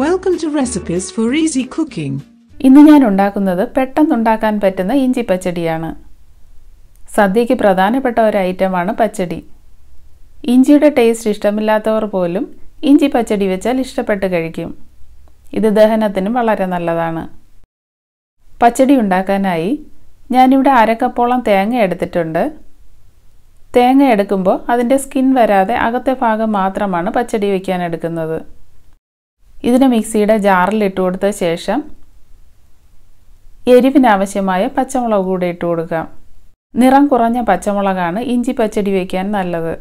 Welcome to Recipes for Easy Cooking. ഇന്ന് ഞാൻ ഉണ്ടാക്കുന്നത് പെട്ടെന്ന് ഉണ്ടാക്കാൻ പറ്റുന്ന ഇഞ്ചി പച്ചടിയാണ്. സദ്യയ്ക്ക് പ്രധാനപ്പെട്ട ഒരു ഐറ്റമാണ് പച്ചടി. ഇഞ്ചിയുടെ ടേസ്റ്റ് ഇഷ്ടമില്ലാത്തവർ പോലും ഇഞ്ചി പച്ചടി വെച്ചാൽ ഇഷ്ടപ്പെട്ട് കഴിക്കും. ഇത് ദഹനത്തിനും വളരെ നല്ലതാണ്. പച്ചടി ഉണ്ടാക്കാനായി ഞാനിവിടെ 1/2 കപ്പോളം തേങ്ങ എടുത്തിട്ടുണ്ട്. തേങ്ങ എടുക്കുമ്പോൾ അതിൻ്റെ സ്കിൻ വരാതെ അകത്തെ ഭാഗം മാത്രമാണ് പച്ചടി വയ്ക്കാൻ എടുക്കുന്നത്. ഇതിനെ മിക്സിയുടെ ജാറിൽ ഇട്ട് കൊടുത്ത ശേഷം എരിവിനാവശ്യമായ പച്ചമുളക് കൂടി ഇട്ട് കൊടുക്കാം. നിറം കുറഞ്ഞ പച്ചമുളകാണ് ഇഞ്ചി പച്ചടി വയ്ക്കാൻ നല്ലത്.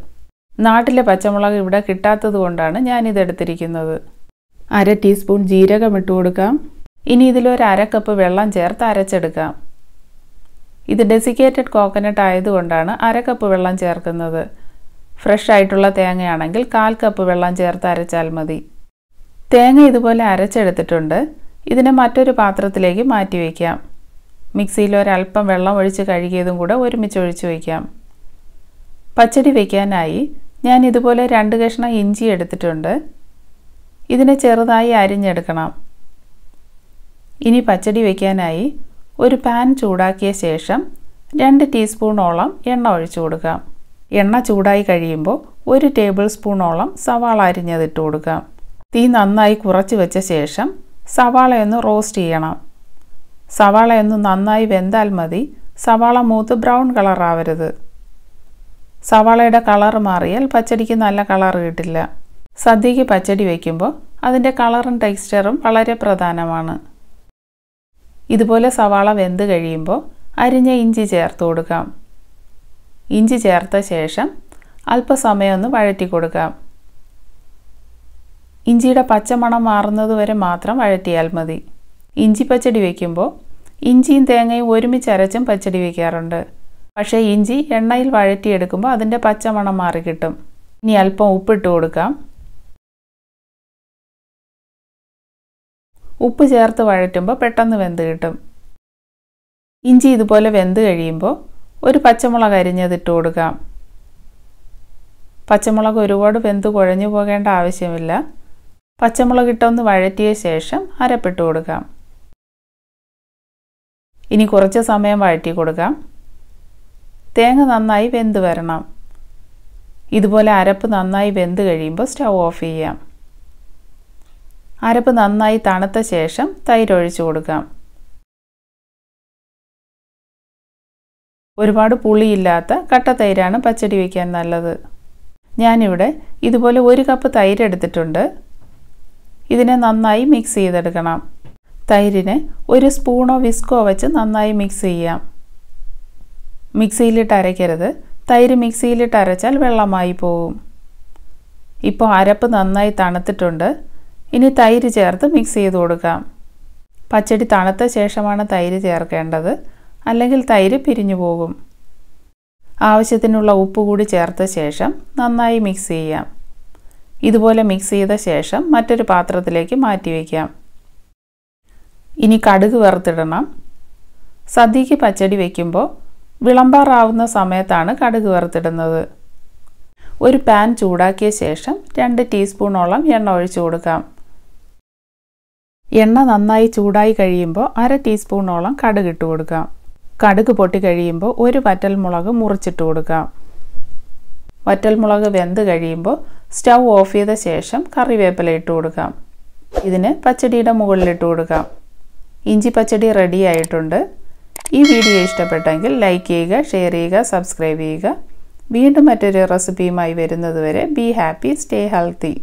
നാട്ടിലെ പച്ചമുളക് ഇവിടെ കിട്ടാത്തത് കൊണ്ടാണ് ഞാനിതെടുത്തിരിക്കുന്നത്. 1/2 ടീസ്പൂൺ ജീരകം ഇട്ട് കൊടുക്കാം. ഇനി ഇതിലൊരു 1/2 കപ്പ് വെള്ളം ചേർത്ത് അരച്ചെടുക്കാം. ഇത് ഡെസിക്കേറ്റഡ് കോക്കനട്ട് ആയതുകൊണ്ടാണ് 1/2 കപ്പ് വെള്ളം ചേർക്കുന്നത്. ഫ്രഷ് ആയിട്ടുള്ള തേങ്ങയാണെങ്കിൽ 1/4 കപ്പ് വെള്ളം ചേർത്ത് അരച്ചാൽ മതി. തേങ്ങ ഇതുപോലെ അരച്ചെടുത്തിട്ടുണ്ട്. ഇതിനെ മറ്റൊരു പാത്രത്തിലേക്ക് മാറ്റി വയ്ക്കാം. മിക്സിയിൽ ഒരല്പം വെള്ളം ഒഴിച്ച് കഴുകിയതും കൂടെ ഒരുമിച്ച് ഒഴിച്ച് വയ്ക്കാം. പച്ചടി വയ്ക്കാനായി ഞാൻ ഇതുപോലെ 2 കഷ്ണം ഇഞ്ചി എടുത്തിട്ടുണ്ട്. ഇതിനെ ചെറുതായി അരിഞ്ഞെടുക്കണം. ഇനി പച്ചടി വയ്ക്കാനായി ഒരു പാൻ ചൂടാക്കിയ ശേഷം 2 ടീസ്പൂണോളം എണ്ണ ഒഴിച്ചു കൊടുക്കാം. എണ്ണ ചൂടായി കഴിയുമ്പോൾ 1 ടേബിൾ സ്പൂണോളം സവാള അരിഞ്ഞതിട്ട് കൊടുക്കാം. തീ നന്നായി കുറച്ച് വെച്ച ശേഷം സവാളയൊന്ന് റോസ്റ്റ് ചെയ്യണം. സവാളയൊന്ന് നന്നായി വെന്താൽ മതി. സവാള മൂത്ത് ബ്രൗൺ കളർ ആവരുത്. സവാളയുടെ കളർ മാറിയാൽ പച്ചടിക്ക് നല്ല കളർ കിട്ടില്ല. സദ്യയ്ക്ക് പച്ചടി വയ്ക്കുമ്പോൾ അതിൻ്റെ കളറും ടെക്സ്ചറും വളരെ പ്രധാനമാണ്. ഇതുപോലെ സവാള വെന്ത് കഴിയുമ്പോൾ അരിഞ്ഞ ഇഞ്ചി ചേർത്ത് കൊടുക്കാം. ഇഞ്ചി ചേർത്ത ശേഷം അല്പസമയം ഒന്ന് വഴറ്റി കൊടുക്കാം. ഇഞ്ചിയുടെ പച്ചമണം മാറുന്നത് വരെ മാത്രം വഴറ്റിയാൽ മതി. ഇഞ്ചി പച്ചടി വയ്ക്കുമ്പോൾ ഇഞ്ചിയും തേങ്ങയും ഒരുമിച്ച് അരച്ചും പച്ചടി വയ്ക്കാറുണ്ട്. പക്ഷേ ഇഞ്ചി എണ്ണയിൽ വഴറ്റിയെടുക്കുമ്പോൾ അതിൻ്റെ പച്ചമണം മാറി കിട്ടും. ഇനി അല്പം ഉപ്പിട്ട് കൊടുക്കാം. ഉപ്പ് ചേർത്ത് വഴറ്റുമ്പോൾ പെട്ടെന്ന് വെന്ത് കിട്ടും. ഇഞ്ചി ഇതുപോലെ വെന്ത് കഴിയുമ്പോൾ ഒരു പച്ചമുളക് അരിഞ്ഞതിട്ട് കൊടുക്കാം. പച്ചമുളക് ഒരുപാട് വെന്ത് കുഴഞ്ഞു പോകേണ്ട ആവശ്യമില്ല. പച്ചമുളക് ഇട്ടൊന്ന് വഴറ്റിയ ശേഷം അരപ്പിട്ട് കൊടുക്കാം. ഇനി കുറച്ച് സമയം വഴറ്റി കൊടുക്കാം. തേങ്ങ നന്നായി വെന്ത് വരണം. ഇതുപോലെ അരപ്പ് നന്നായി വെന്ത് കഴിയുമ്പോൾ സ്റ്റൗ ഓഫ് ചെയ്യാം. അരപ്പ് നന്നായി തണുത്ത ശേഷം തൈര് ഒഴിച്ചു കൊടുക്കാം. ഒരുപാട് പുളിയില്ലാത്ത കട്ട തൈരാണ് പച്ചടി വയ്ക്കാൻ നല്ലത്. ഞാനിവിടെ ഇതുപോലെ 1 കപ്പ് തൈര് എടുത്തിട്ടുണ്ട്. ഇതിനെ നന്നായി മിക്സ് ചെയ്തെടുക്കണം. തൈരിനെ 1 സ്പൂണോ വിസ്കോ വെച്ച് നന്നായി മിക്സ് ചെയ്യാം. മിക്സിയിലിട്ട് അരയ്ക്കരുത്. തൈര് മിക്സിയിലിട്ട് അരച്ചാൽ വെള്ളമായി പോകും. ഇപ്പോൾ അരപ്പ് നന്നായി തണുത്തിട്ടുണ്ട്. ഇനി തൈര് ചേർത്ത് മിക്സ് ചെയ്ത് കൊടുക്കാം. പച്ചടി തണുത്ത ശേഷമാണ് തൈര് ചേർക്കേണ്ടത്, അല്ലെങ്കിൽ തൈര് പിരിഞ്ഞു പോകും. ആവശ്യത്തിനുള്ള ഉപ്പ് കൂടി ചേർത്ത ശേഷം നന്നായി മിക്സ് ചെയ്യാം. ഇതുപോലെ മിക്സ് ചെയ്ത ശേഷം മറ്റൊരു പാത്രത്തിലേക്ക് മാറ്റി വയ്ക്കാം. ഇനി കടുക് വറുത്തിടണം. സദ്യയ്ക്ക് പച്ചടി വയ്ക്കുമ്പോൾ വിളമ്പാറാവുന്ന സമയത്താണ് കടുക് വറുത്തിടുന്നത്. ഒരു പാൻ ചൂടാക്കിയ ശേഷം 2 ടീസ്പൂണോളം എണ്ണ ഒഴിച്ചു കൊടുക്കാം. എണ്ണ നന്നായി ചൂടായി കഴിയുമ്പോൾ 1/2 ടീസ്പൂണോളം കടുക് ഇട്ട് കൊടുക്കാം. കടുക് പൊട്ടി കഴിയുമ്പോൾ 1 വറ്റൽമുളക് മുറിച്ചിട്ട് കൊടുക്കാം. വറ്റൽമുളക് വെന്ത് കഴിയുമ്പോൾ സ്റ്റൗ ഓഫ് ചെയ്ത ശേഷം കറിവേപ്പില ഇട്ട് കൊടുക്കാം. ഇതിന് പച്ചടിയുടെ മുകളിലിട്ട് കൊടുക്കാം. ഇഞ്ചി പച്ചടി റെഡി ആയിട്ടുണ്ട്. ഈ വീഡിയോ ഇഷ്ടപ്പെട്ടെങ്കിൽ ലൈക്ക് ചെയ്യുക, ഷെയർ ചെയ്യുക, സബ്സ്ക്രൈബ് ചെയ്യുക. വീണ്ടും മറ്റൊരു റെസിപ്പിയുമായി വരുന്നതുവരെ ബി ഹാപ്പി, സ്റ്റേ ഹെൽത്തി.